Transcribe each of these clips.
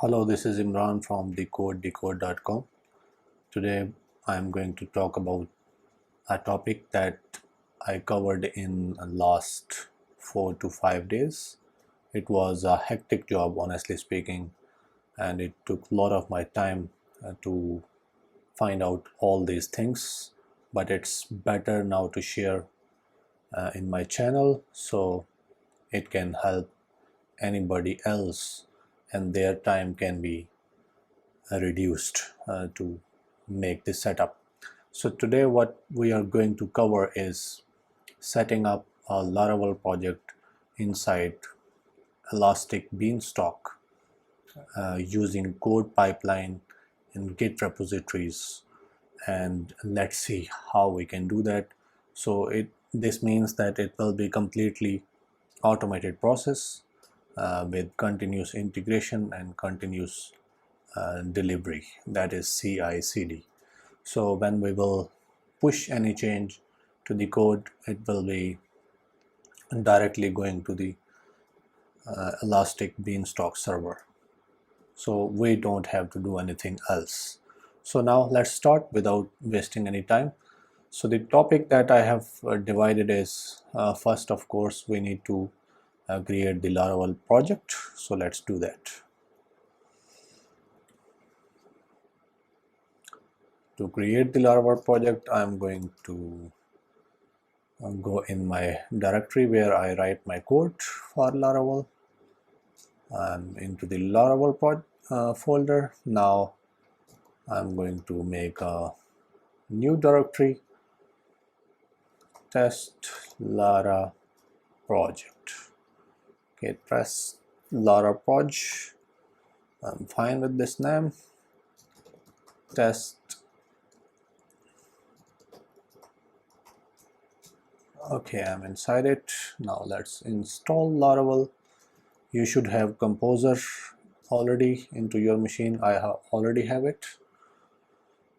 Hello, this is Imran from decode.com. Today I am going to talk about a topic that I covered in the last 4 to 5 days. It was a hectic job, honestly speaking, and it took a lot of my time to find out all these things, but it's better now to share in my channel so it can help anybody else and their time can be reduced to make this setup. So today what we are going to cover is setting up a Laravel project inside Elastic Beanstalk using CodePipeline and Git repositories, and let's see how we can do that. So this means that it will be completely automated process with continuous integration and continuous delivery, that is CI/CD. So when we will push any change to the code, it will be directly going to the Elastic Beanstalk server, so we don't have to do anything else. So now let's start without wasting any time. So the topic that I have divided is first, of course, we need to create the Laravel project. So let's do that. To create the Laravel project, I'm going to go in my directory where I write my code for Laravel. I'm into the Laravel folder. Now I'm going to make a new directory, test Lara project. Okay, press Lara proj. I'm fine with this name. Test. Okay, I'm inside it. Now let's install Laravel. You should have Composer already into your machine. I already have it.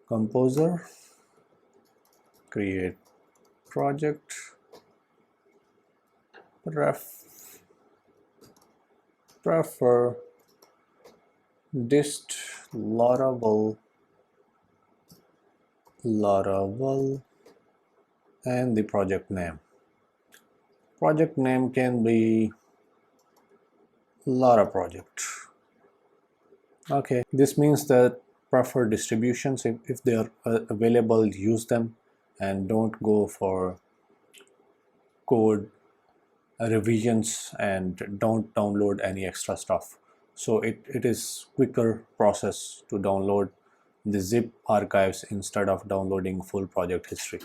Composer, create project, prefer dist Laravel, and the project name. Project name can be Lara project. Okay, this means that prefer distributions. If they are available, use them and don't go for code revisions and don't download any extra stuff. So it is quicker process to download the zip archives instead of downloading full project history.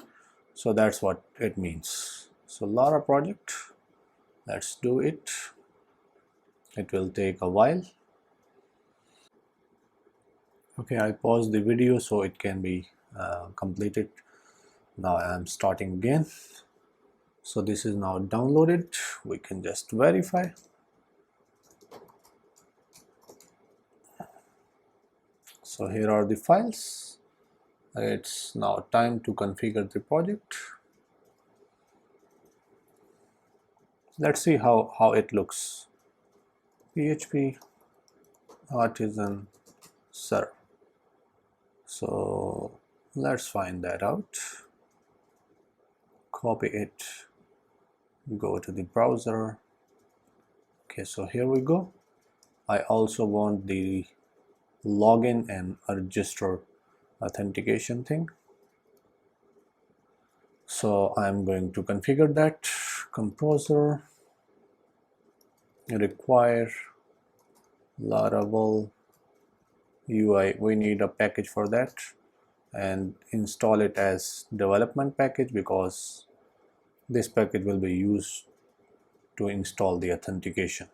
So that's what it means. So Lara project, let's do it. It will take a while. Okay, I paused the video so it can be completed. Now I am starting again. So this is now downloaded. We can just verify. So here are the files. It's now time to configure the project. Let's see how it looks. PHP artisan serve. So let's find that out. Copy it, go to the browser. Okay, so here we go. I also want the login and register authentication thing. So I'm going to configure that. Composer, require Laravel UI. We need a package for that and install it as development package because this package will be used to install the authentication.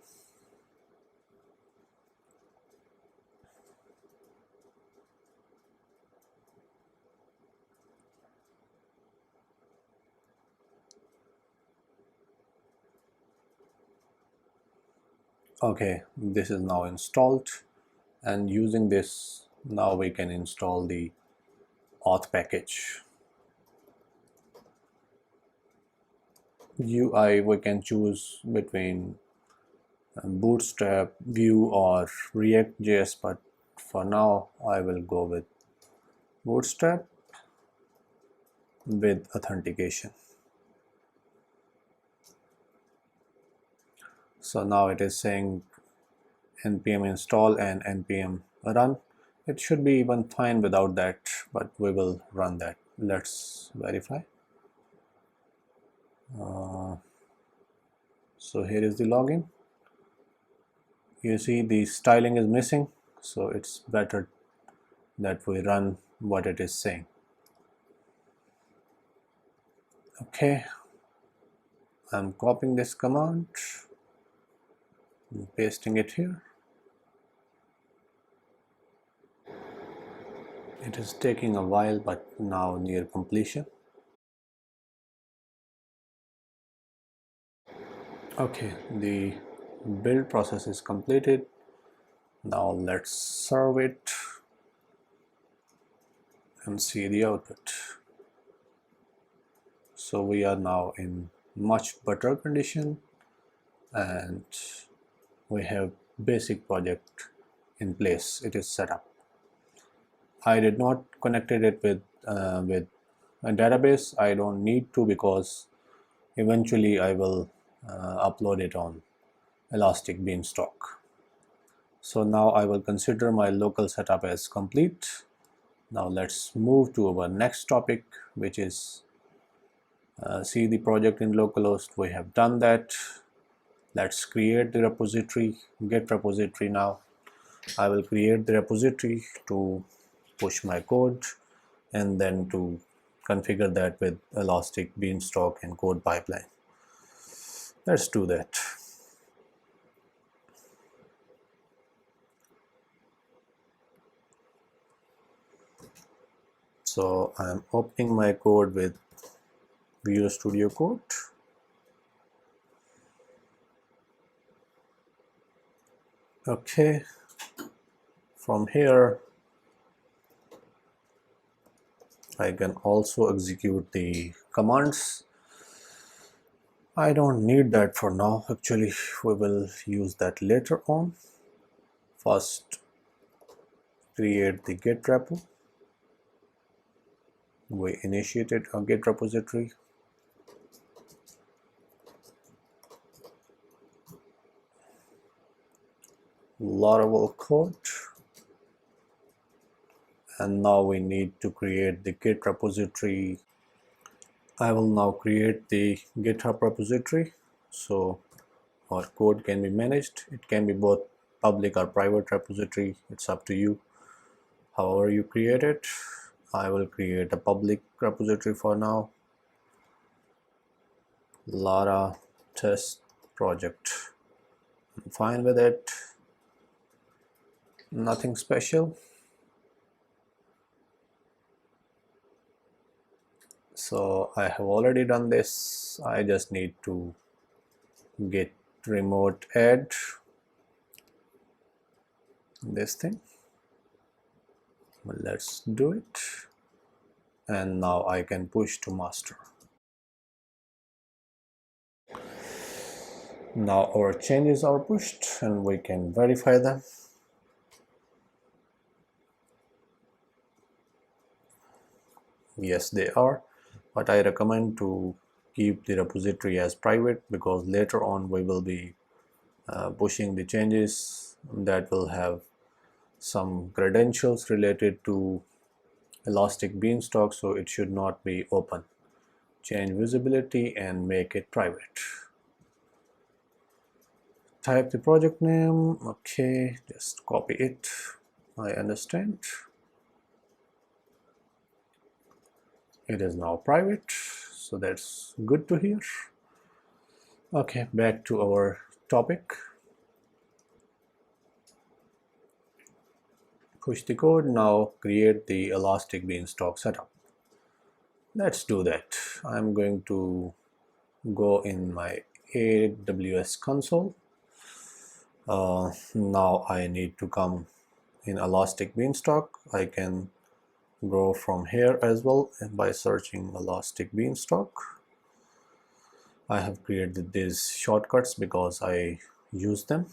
Okay, this is now installed, and using this now we can install the auth package. UI, we can choose between Bootstrap, Vue or React.js, but for now I will go with Bootstrap with authentication. So now it is saying npm install and npm run. It should be even fine without that, but we will run that. Let's verify. So here is the login. You see the styling is missing, so it's better that we run what it is saying. Okay, I'm copying this command and pasting it here. It is taking a while, but now near completion. Okay, the build process is completed. Now let's serve it and see the output. So we are now in much better condition and we have basic project in place. It is set up. I did not connected it with a database. I don't need to, because eventually I will upload it on Elastic Beanstalk. So now I will consider my local setup as complete. Now let's move to our next topic, which is see the project in localhost. We have done that. Let's create the repository, Git repository. Now I will create the repository to push my code and then to configure that with Elastic Beanstalk and CodePipeline. Let's do that. So I'm opening my code with Visual Studio Code. Okay, from here I can also execute the commands. I don't need that for now. Actually, we will use that later on. First, create the Git repo. We initiated a Git repository. Laravel code. And now we need to create the Git repository. I will now create the GitHub repository, so our code can be managed. It can be both public or private repository. It's up to you, however you create it. I will create a public repository for now. Lara test project. I'm fine with it. Nothing special. So I have already done this. I just need to git remote add this thing. Well, let's do it. And now I can push to master. Now our changes are pushed and we can verify them. Yes, they are, but I recommend to keep the repository as private, because later on we will be pushing the changes that will have some credentials related to Elastic Beanstalk, so it should not be open. Change visibility and make it private. Type the project name. Okay, just copy it. I understand. It is now private, so that's good to hear. Okay, back to our topic. Push the code. Now create the Elastic Beanstalk setup. Let's do that. I'm going to go in my AWS console. Now I need to come in Elastic Beanstalk. I can go from here as well by searching Elastic Beanstalk. I have created these shortcuts because I use them.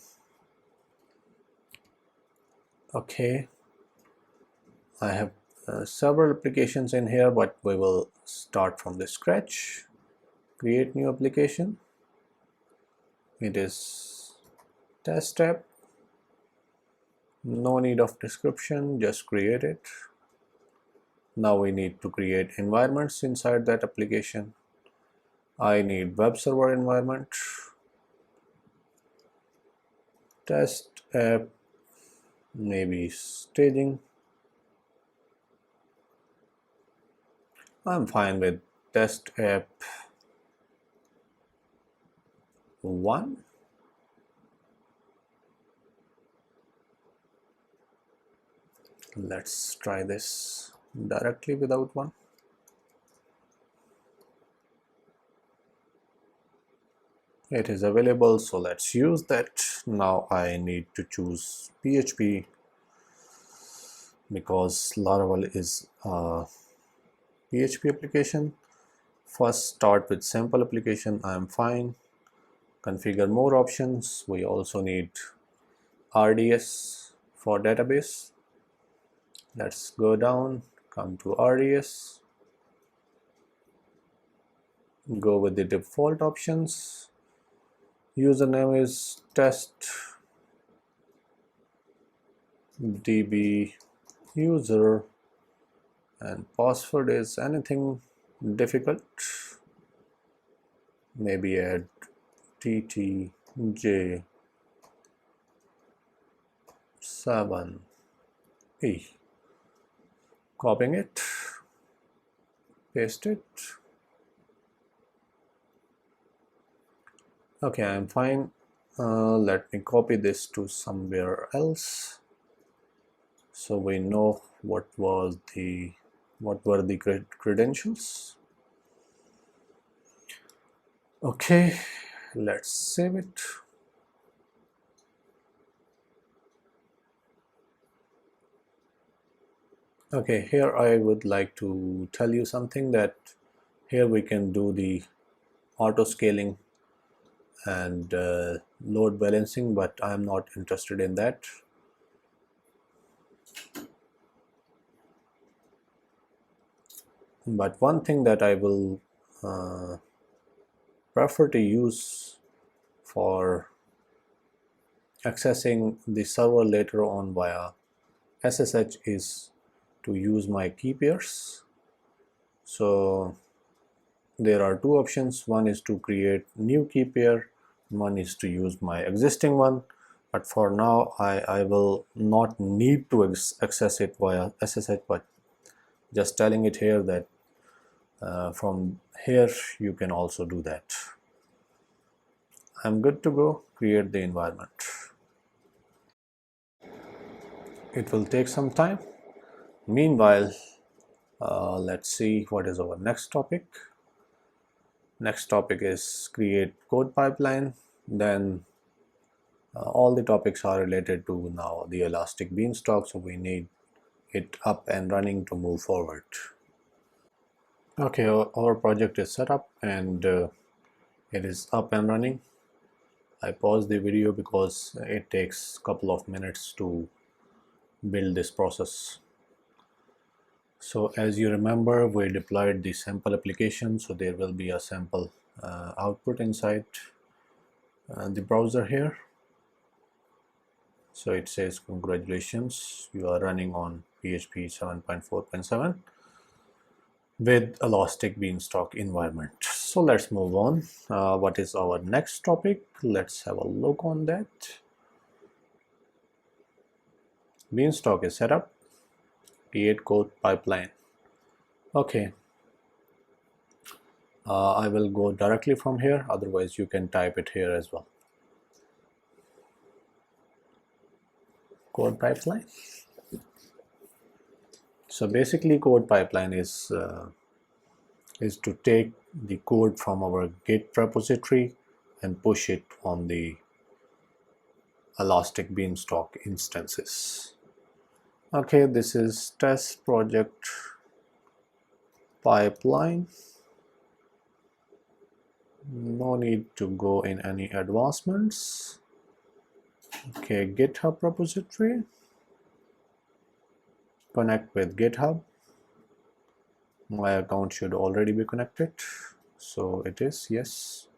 Okay, I have several applications in here, but we will start from the scratch. Create new application. It is test app. No need of description, just create it. Now we need to create environments inside that application. I need web server environment, test app, maybe staging. I'm fine with test app 1. Let's try this directly without one. It is available, so let's use that. Now I need to choose PHP because Laravel is a PHP application. First start with sample application, I am fine. Configure more options. We also need RDS for database. Let's go down, come to RDS, go with the default options. Username is test db user and password is anything difficult, maybe add ttj7e. Copying it, paste it. Okay, I'm fine. Let me copy this to somewhere else so we know what were the credentials. Okay, let's save it. Okay, here I would like to tell you something, that here we can do the auto scaling and load balancing, but I am not interested in that. But one thing that I will prefer to use for accessing the server later on via SSH is to use my key pairs. So there are two options. One is to create new key pair, one is to use my existing one, but for now I will not need to access it via SSH, but just telling it here that from here you can also do that. I'm good to go. Create the environment. It will take some time. Meanwhile, let's see what is our next topic. Next topic is create code pipeline. Then all the topics are related to now the Elastic Beanstalk, so we need it up and running to move forward. Okay, our project is set up and it is up and running. I paused the video because it takes a couple of minutes to build this process. So as you remember, we deployed the sample application, so there will be a sample output inside the browser here. So it says, congratulations, you are running on PHP 7.4.7 with Elastic Beanstalk environment. So let's move on. What is our next topic? Let's have a look on that. Beanstalk is set up. Create code pipeline. Okay, I will go directly from here, otherwise you can type it here as well. Code pipeline. So basically code pipeline is to take the code from our Git repository and push it on the Elastic Beanstalk instances. Okay, this is test project pipeline. No need to go in any advancements. Okay, GitHub repository, connect with GitHub. My account should already be connected, so it is. Yes,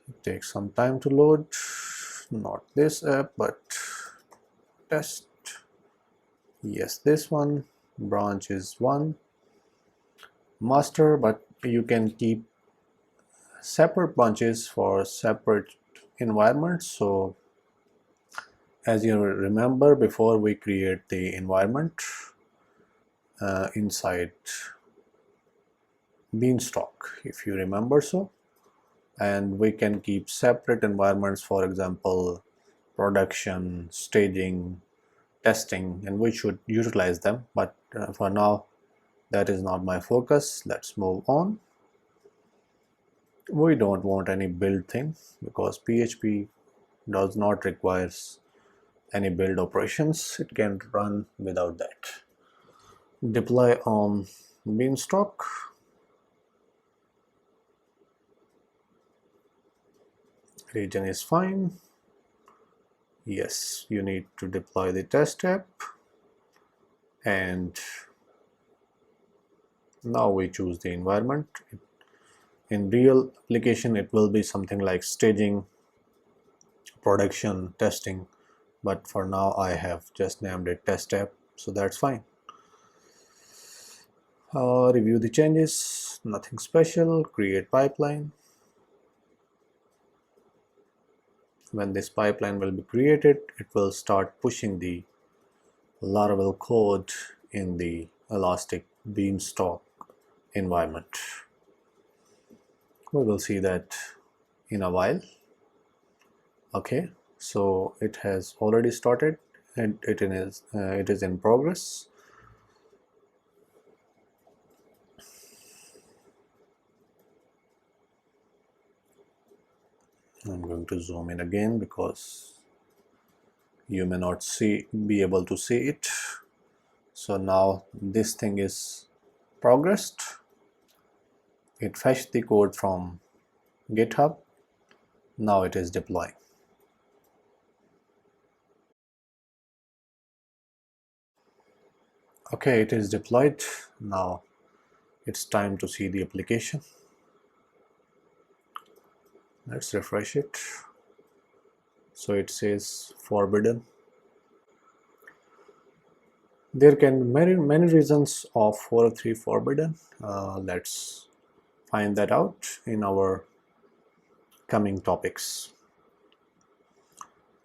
it takes some time to load. Not this app, but test. Yes, this one. Branch is one master, but you can keep separate branches for separate environments. So as you remember, before we create the environment inside Beanstalk, if you remember, so, and we can keep separate environments, for example production, staging, testing, and we should utilize them, but for now that is not my focus. Let's move on. We don't want any build thing because PHP does not require any build operations. It can run without that. Deploy on Beanstalk. Region is fine. Yes, you need to deploy the test app, and now we choose the environment. In real application it will be something like staging, production, testing, but for now I have just named it test app, so that's fine. Review the changes, nothing special. Create pipeline. When this pipeline will be created, it will start pushing the Laravel code in the Elastic Beanstalk environment. We will see that in a while. Okay, so it has already started and it is in progress. I'm going to zoom in again because you may not be able to see it. So now this thing is progressed. It fetched the code from GitHub. Now it is deploying. Okay, it is deployed. Now it's time to see the application. Let's refresh it. So it says forbidden. There can be many reasons of 403 forbidden. Let's find that out in our coming topics.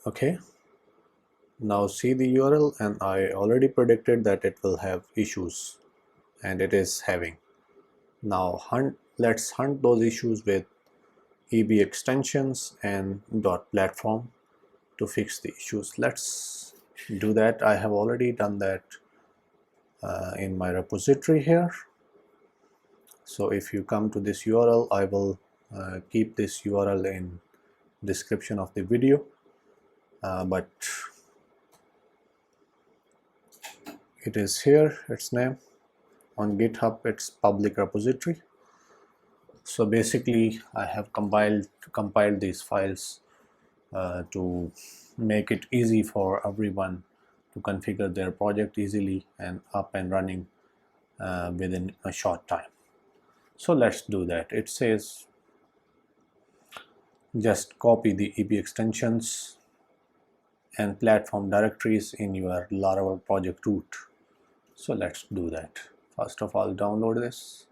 Okay, now see the URL, and I already predicted that it will have issues, and it is having. Now let's hunt those issues with ebextensions and .platform to fix the issues. Let's do that. I have already done that in my repository here. So if you come to this URL, I will keep this URL in description of the video, but it is here, its name. On GitHub it's public repository. So basically I have compiled these files to make it easy for everyone to configure their project easily and up and running within a short time. So let's do that. It says just copy the ebextensions and platform directories in your Laravel project root. So let's do that. First of all, download this,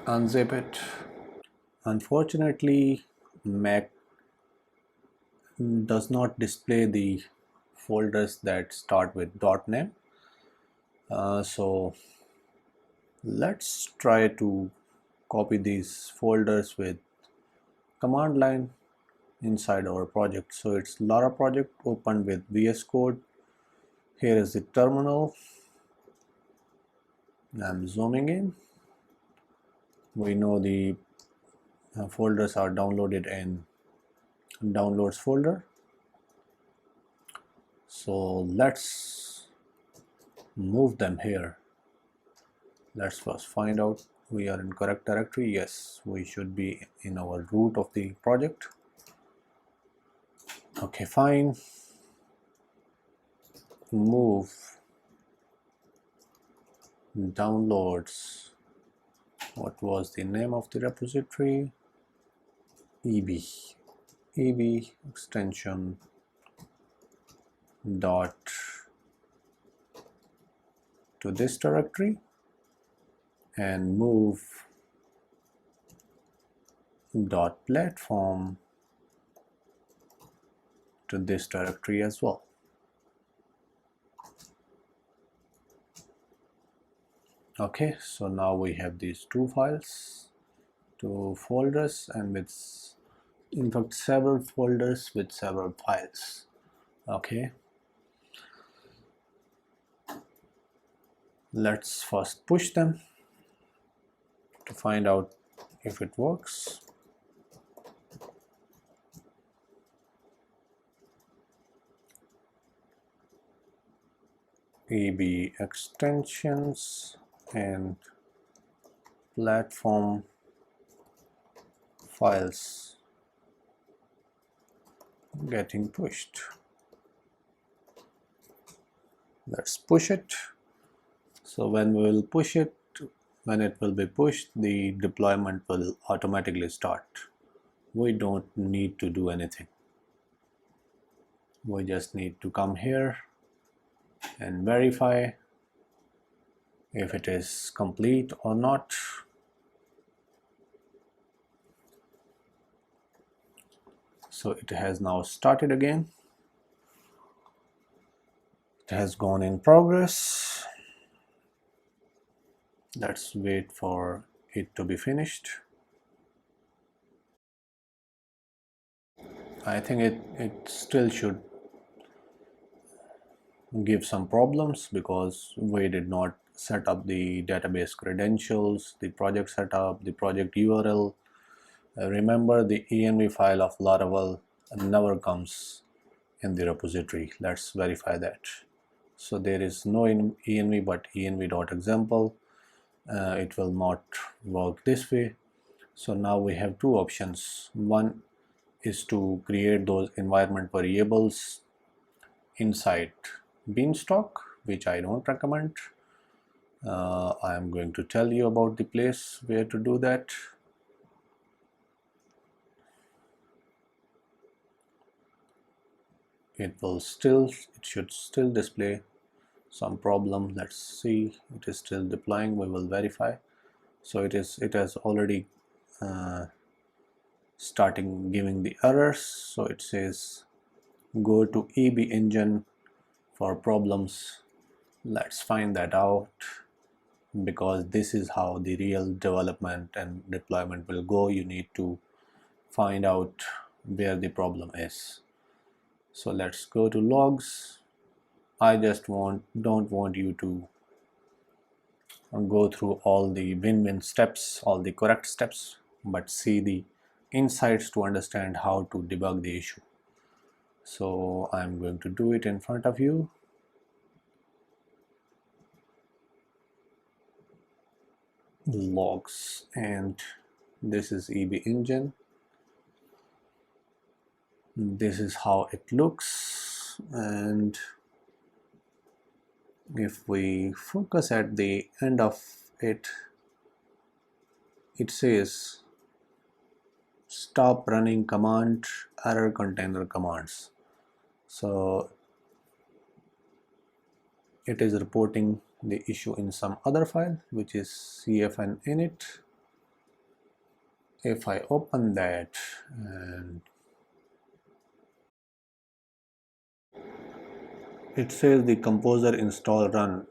unzip it. Unfortunately, Mac does not display the folders that start with .name. So let's try to copy these folders with command line inside our project. So it's Lara project opened with VS Code. Here is the terminal. I'm zooming in. We know the folders are downloaded in downloads folder. So let's move them here. Let's first find out we are in correct directory. Yes, we should be in our root of the project. Okay, fine. Move downloads. What was the name of the repository? eb extension dot to this directory, and move dot platform to this directory as well. Okay, so now we have these two files, two folders, and with in fact several folders with several files. Okay, let's first push them to find out if it works. ebextensions and platform files getting pushed. Let's push it. So when we will push it, when it will be pushed, the deployment will automatically start. We don't need to do anything. We just need to come here and verify if it is complete or not. So it has now started again. It has gone in progress. Let's wait for it to be finished. I think it still should give some problems because we did not set up the database credentials, the project setup, the project URL. Remember, the env file of Laravel never comes in the repository. Let's verify that. So there is no env but env.example. It will not work this way. So now we have two options. One is to create those environment variables inside Beanstalk, which I don't recommend. I am going to tell you about the place where to do that. It should still display some problem. Let's see, it is still deploying. We will verify. So it has already starting giving the errors. So it says go to EB engine for problems. Let's find that out, because this is how the real development and deployment will go. You need to find out where the problem is. So let's go to logs. I just don't want you to go through all the win-win steps, all the correct steps, but see the insights to understand how to debug the issue. So I'm going to do it in front of you. Logs, and this is EB engine. This is how it looks, and if we focus at the end of it, it says stop running command error container commands. So it is reporting the issue in some other file, which is cfn init. If I open that, and it says the composer install run,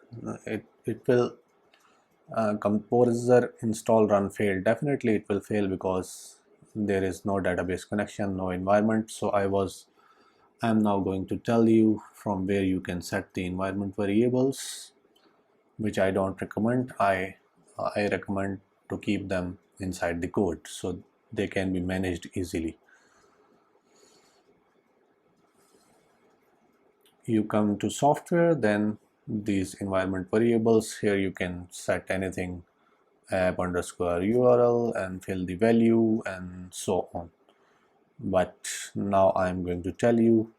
it will composer install run failed. Definitely it will fail because there is no database connection, no environment. So I'm now going to tell you from where you can set the environment variables, which I don't recommend. I recommend to keep them inside the code so they can be managed easily. You come to software, then these environment variables, here you can set anything app underscore URL and fill the value and so on. But now I'm going to tell you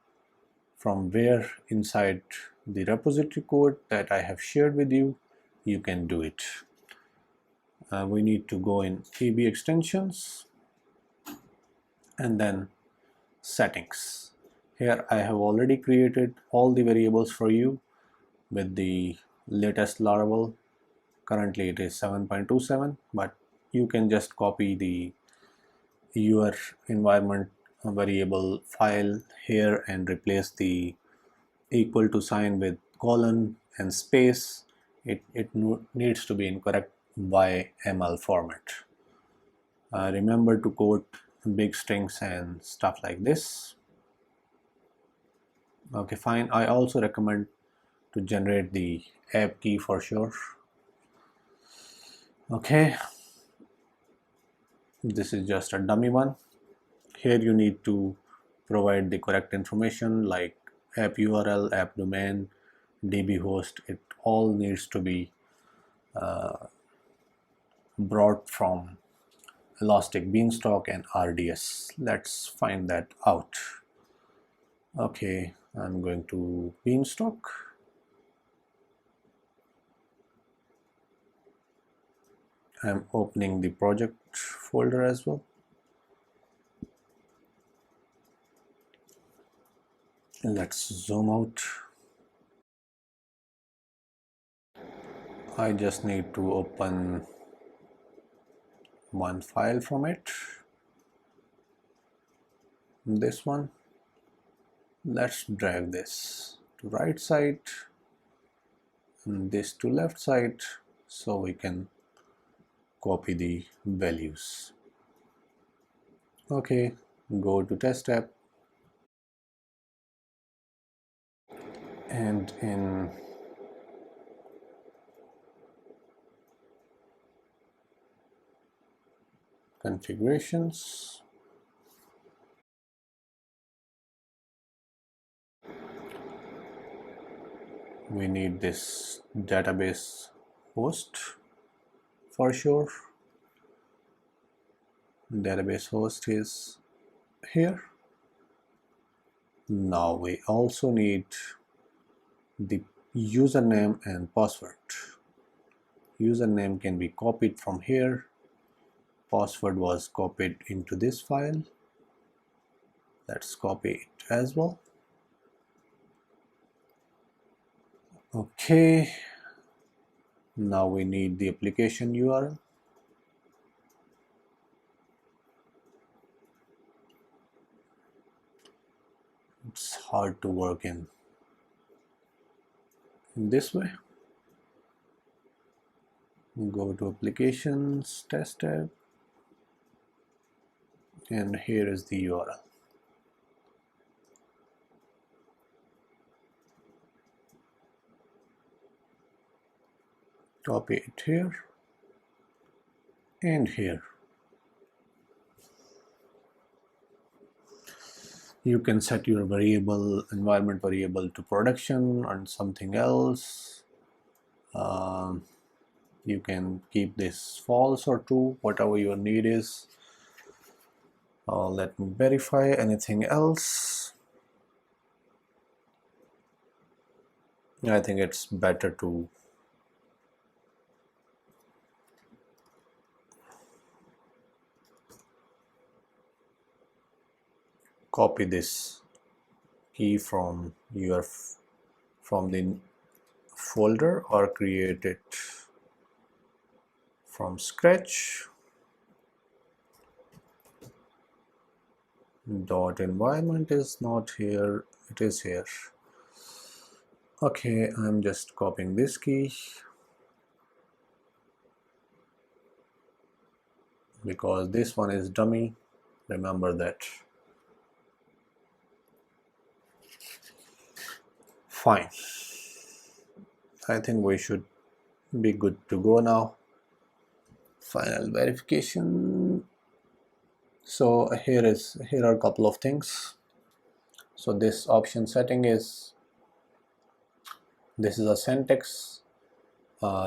from where inside the repository code that I have shared with you, you can do it. We need to go in ebextensions and then settings. Here I have already created all the variables for you with the latest Laravel. Currently it is 7.27, but you can just copy your environment variable file here and replace the equal to sign with colon and space. It needs to be in correct YML format. Remember to quote big strings and stuff like this. Okay, fine. I also recommend to generate the app key for sure. Okay, this is just a dummy one. Here you need to provide the correct information like app URL, app domain, DB host. It all needs to be brought from Elastic Beanstalk and RDS. Let's find that out. Okay, I'm going to Beanstalk. I'm opening the project folder as well. Let's zoom out. I just need to open one file from it. This one. Let's drag this to right side and this to left side so we can copy the values. Okay, go to test app and in configurations, we need this database host for sure. Database host is here. Now we also need the username and password. Username can be copied from here. Password was copied into this file. Let's copy it as well. Okay, now we need the application URL. It's hard to work in this way. Go to applications, test tab, and here is the URL. Copy it here and here. You can set your environment variable to production and something else. You can keep this false or true, whatever your need is. Let me verify anything else. I think it's better to copy this key from the folder or create it from scratch. Dot environment is not here, it is here. Okay, I'm just copying this key because this one is dummy. Remember that. Fine. I think we should be good to go now. Final verification. So here are a couple of things. So this option setting is, this is a syntax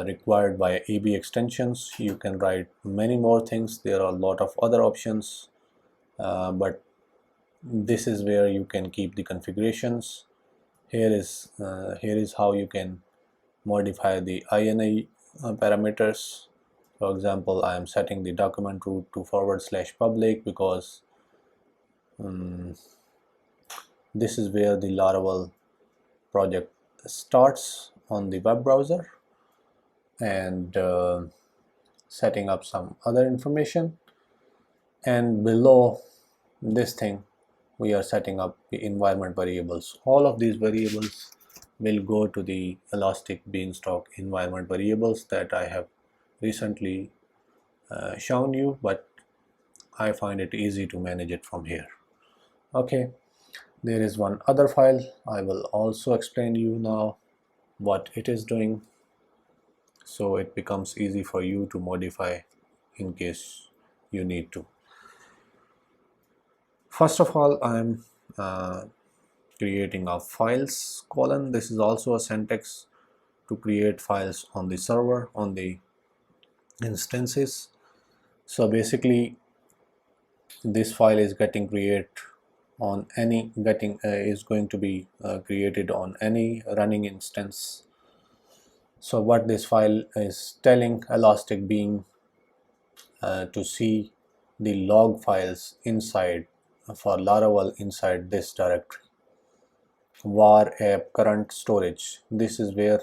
required by EB extensions. You can write many more things. There are a lot of other options, but this is where you can keep the configurations. Here is how you can modify the INI parameters. For example, I am setting the document root to /public because this is where the Laravel project starts on the web browser, and setting up some other information. And below this thing, we are setting up the environment variables. All of these variables will go to the Elastic Beanstalk environment variables that I have recently shown you, but I find it easy to manage it from here. Okay, there is one other file. I will also explain to you now what it is doing, so it becomes easy for you to modify in case you need to. First of all, I'm creating a files colon. This is also a syntax to create files on the server, on the instances. So basically, this file is getting created on any is going to be created on any running instance. So what this file is telling Elastic Bean to see the log files inside for Laravel inside this directory, var app current storage. This is where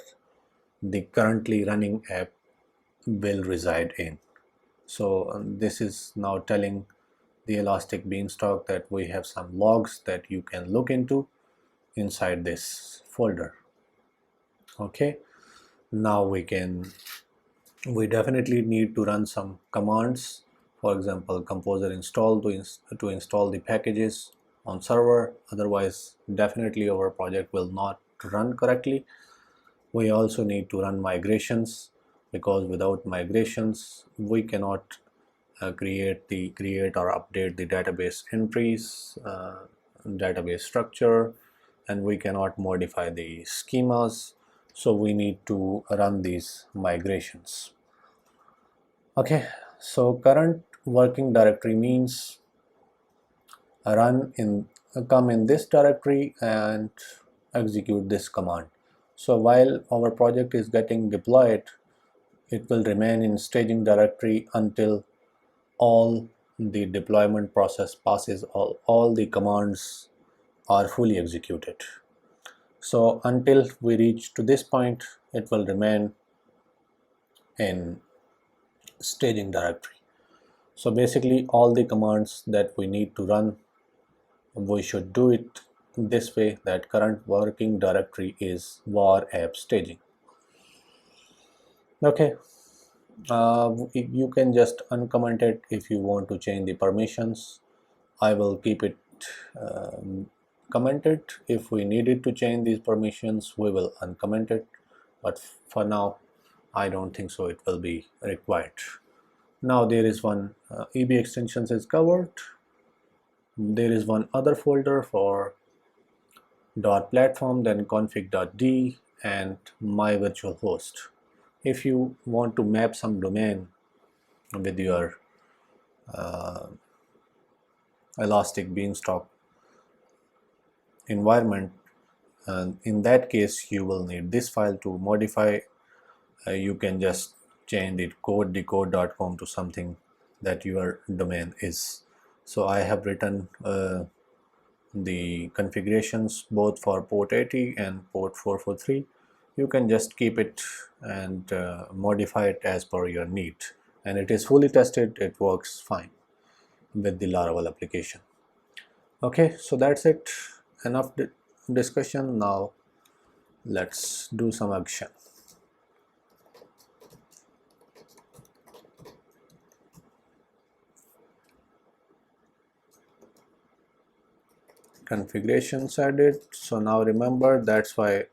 the currently running app will reside in. So this is now telling the Elastic Beanstalk that we have some logs that you can look into inside this folder. Okay, now we definitely need to run some commands. For example, composer install to install the packages on server, otherwise definitely our project will not run correctly. We also need to run migrations, because without migrations we cannot create or update the database entries, database structure, and we cannot modify the schemas. So we need to run these migrations. Okay, so current working directory means come in this directory and execute this command. So while our project is getting deployed, it will remain in staging directory until all the deployment process passes, all the commands are fully executed. So until we reach to this point, it will remain in staging directory. So basically all the commands that we need to run, we should do it this way, that current working directory is var app staging. Okay, you can just uncomment it if you want to change the permissions. I will keep it commented. If we needed to change these permissions, we will uncomment it, but for now I don't think so it will be required. Now there is one EB extensions is covered. There is one other folder for .platform, then config.d and my virtual host. If you want to map some domain with your Elastic Beanstalk environment, in that case you will need this file to modify. You can just change the decode.com to something that your domain is. So I have written the configurations both for port 80 and port 443. You can just keep it and modify it as per your need, and it is fully tested. It works fine with the Laravel application. Okay, so that's it. Enough discussion. Now let's do some action. Configurations added. So now remember, that's why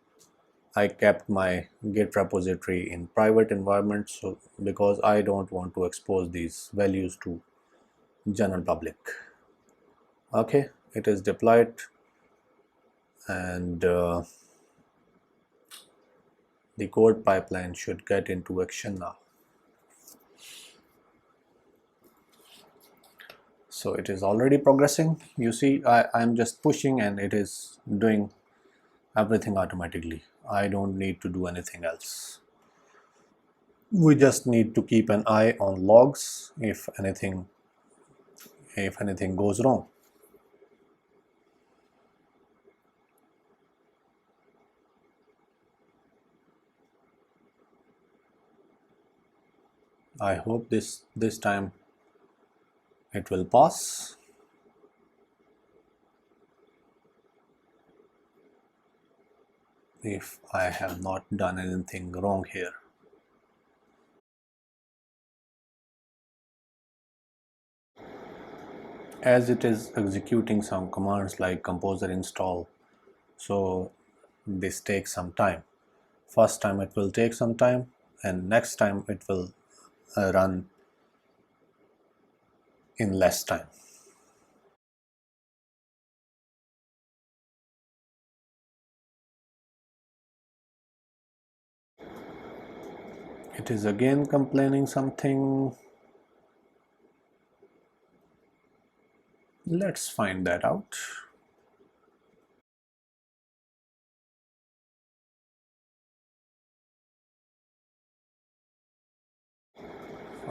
I kept my Git repository in private environment, so because I don't want to expose these values to general public. Okay, it is deployed, and the the code pipeline should get into action now. So it is already progressing. You see, I'm just pushing and it is doing everything automatically. I don't need to do anything else. We just need to keep an eye on logs if anything goes wrong. I hope this time it will pass. If I have not done anything wrong here. As it is executing some commands like composer install, so this takes some time. First time it will take some time, and next time it will run in less time. It is again complaining something. Let's find that out.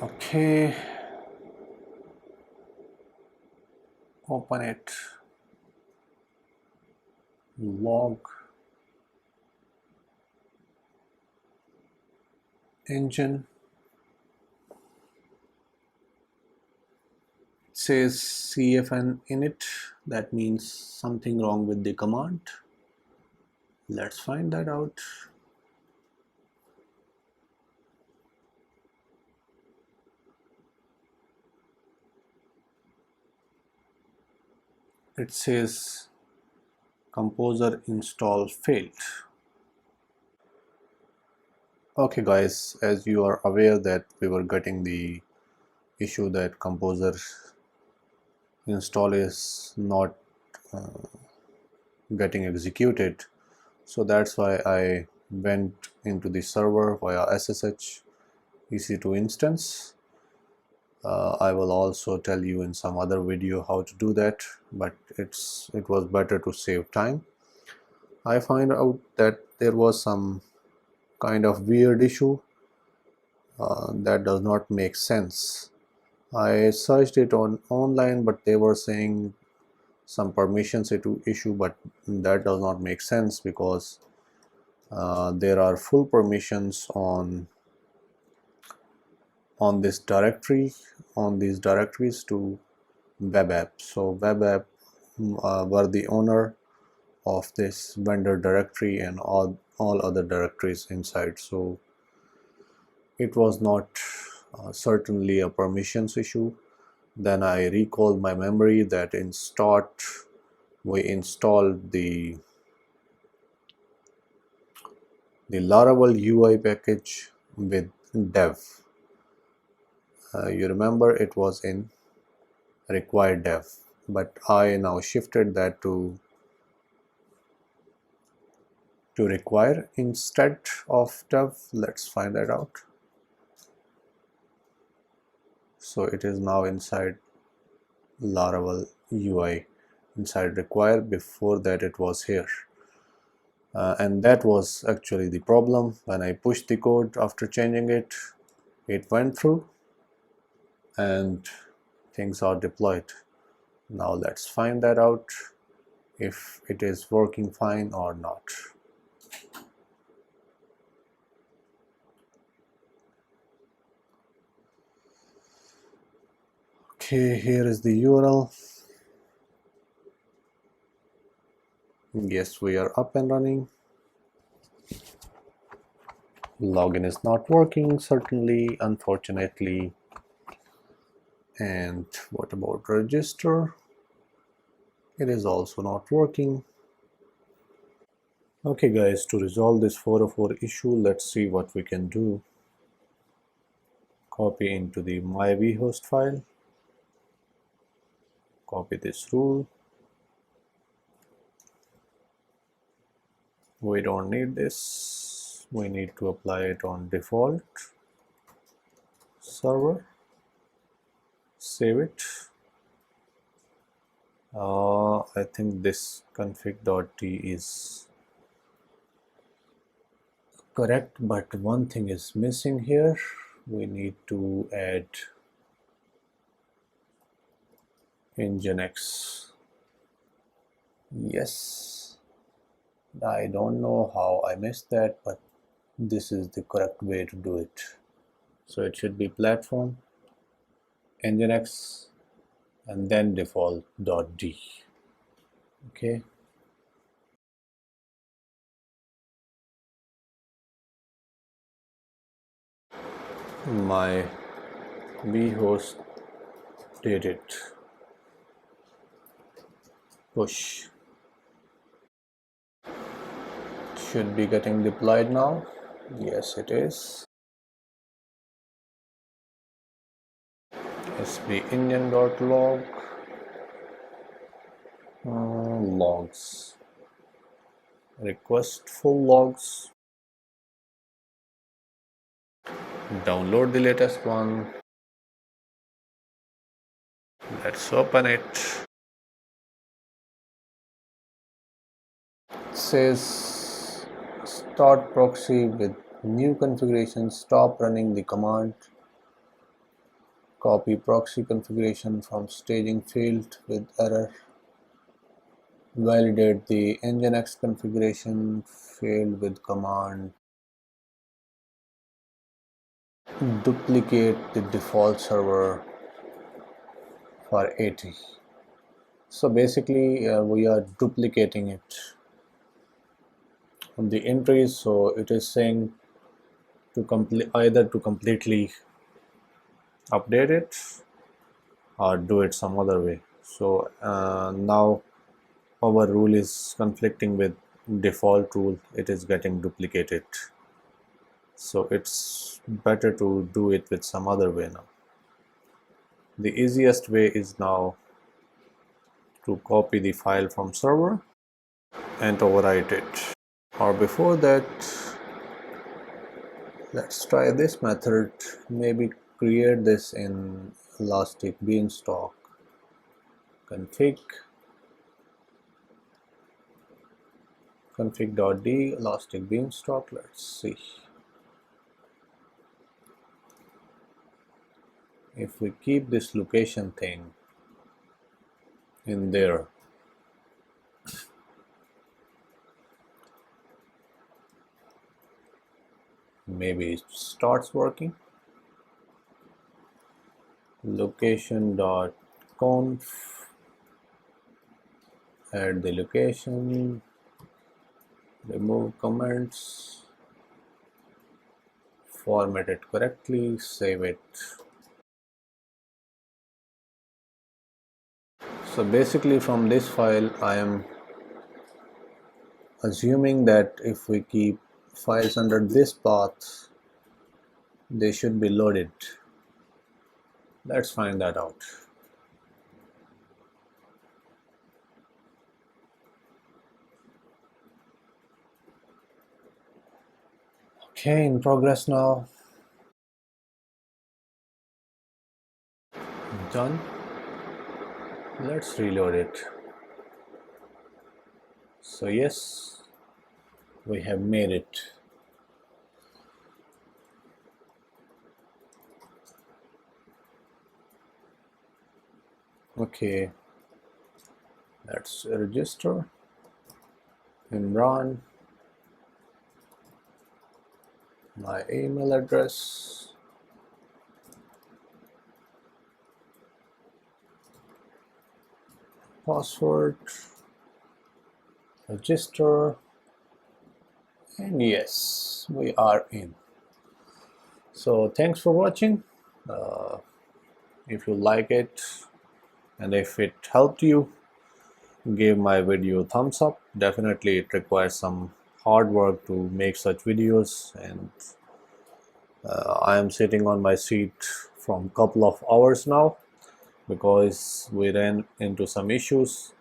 Okay, open it, log engine. It says cfn init, that means something wrong with the command. Let's find that out. It says composer install failed. Okay guys, as you are aware that we were getting the issue that composer install is not getting executed, so that's why I went into the server via SSH EC2 instance. I will also tell you in some other video how to do that, but it was better to save time. I find out that there was some kind of weird issue that does not make sense. I searched it online, but they were saying some permissions issue, but that does not make sense because there are full permissions on this directory, on these directories to web app. So web app were the owner of this vendor directory and all other directories inside. So it was not certainly a permissions issue. Then I recalled my memory that in start we installed the Laravel UI package with dev. You remember it was in required dev, but I now shifted that to require instead of dev. Let's find that out. So it is now inside Laravel UI, inside require. Before that it was here, and that was actually the problem. When I pushed the code after changing it, it went through and things are deployed. Now let's find that out, if it is working fine or not. Okay, here is the URL. Yes, we are up and running. Login is not working, certainly, unfortunately. And what about register? It is also not working. Okay guys, to resolve this 404 issue, let's see what we can do. Copy into the my vhost file, copy this rule. We don't need this. we need to apply it on default server, save it. I think this config.t is correct, but one thing is missing here. We need to add Nginx. Yes, I don't know how I missed that, but this is the correct way to do it. So it should be platform Nginx and then default.d. Okay. My vhost did it. Push. Should be getting deployed now. Yes, it is. sb engine.log logs, request full logs, download the latest one. Let's open it. It says start proxy with new configuration, stop running the command, copy proxy configuration from staging field with error, validate the Nginx configuration field with command, duplicate the default server for 80. So basically we are duplicating it on the entries, so it is saying to either to completely update it or do it some other way. So now our rule is conflicting with default rule, it is getting duplicated, so it's better to do it with some other way. Now the easiest way is now to copy the file from server and overwrite it, or before that let's try this method. Maybe create this in Elastic Beanstalk config.d Elastic Beanstalk. Let's see if we keep this location thing in there. Maybe it starts working. Location.conf, add the location, remove comments, format it correctly, save it. So basically from this file I am assuming that if we keep files under this path they should be loaded. Let's find that out. Okay, in progress now. Done. Let's reload it. So yes, we have made it. Okay, let's register. Imran, my email address, password, register, and yes, we are in. So thanks for watching. If you like it and if it helped you, give my video a thumbs up. Definitely it requires some hard work to make such videos, and I am sitting on my seat from a couple of hours now because we ran into some issues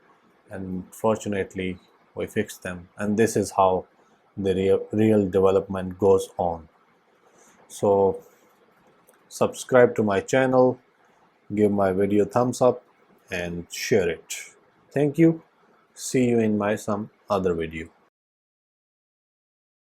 and fortunately we fixed them, and this is how the real development goes on. So subscribe to my channel, give my video thumbs up and share it. Thank you. See you in my some other video.